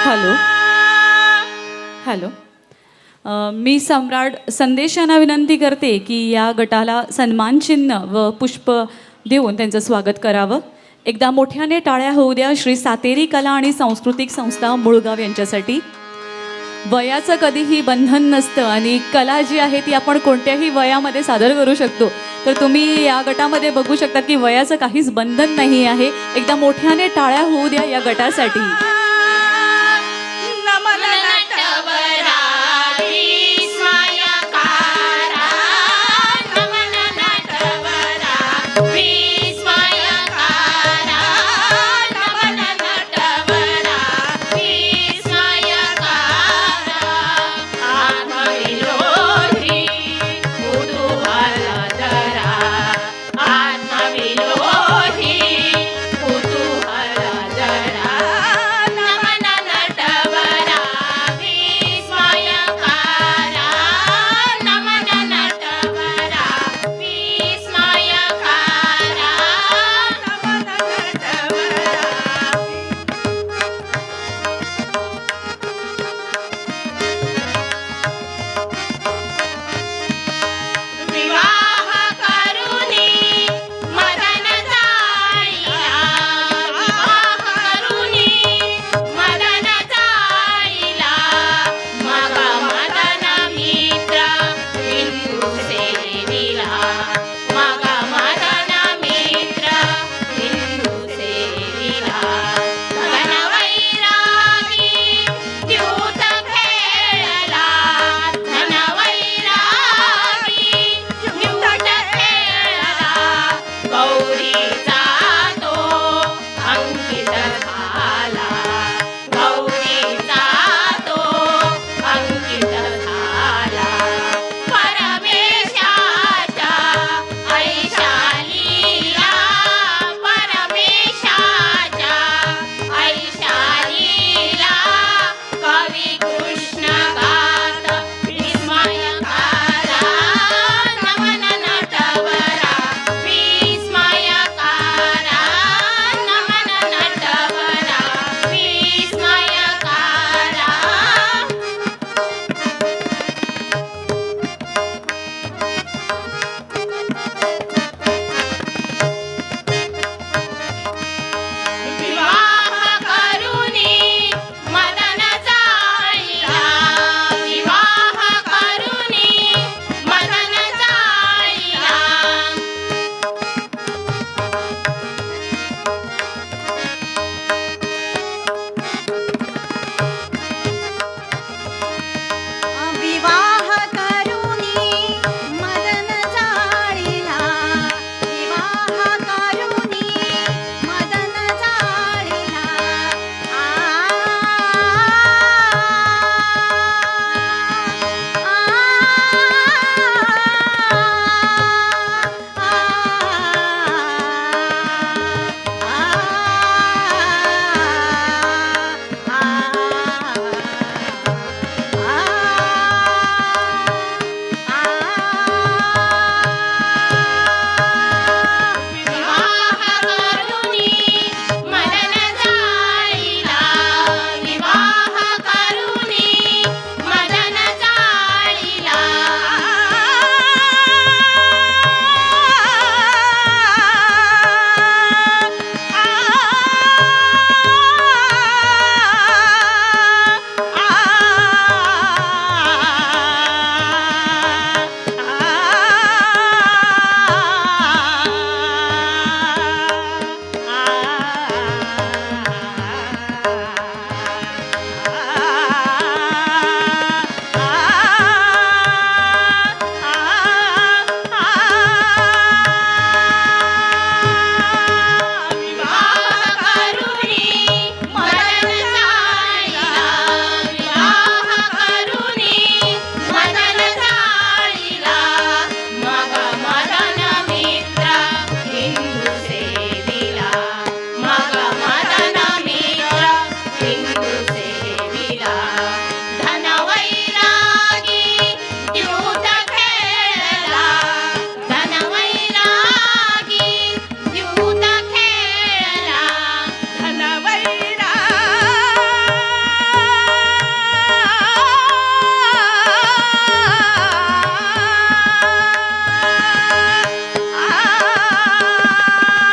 Hello hello मी सम्राट संदेश यांना विनंती करते की या गटाला सन्मान चिन्ह व पुष्प देऊन त्यांचं स्वागत करावं. एकदा मोठ्याने टाळ्या होऊ द्या श्री सातेरी कला आणि सांस्कृतिक संस्था मुळगाव यांच्यासाठी. वयाचं कधीही बंधन नसतं आणि कला जी आहे ती आपण कोणत्याही वयामध्ये सादर करू शकतो. तर तुम्ही या गटामध्ये बघू शकता की वयाचं काहीच बंधन नाही आहे. एकदा मोठ्याने टाळ्या होऊ द्या या गटासाठी.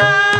रा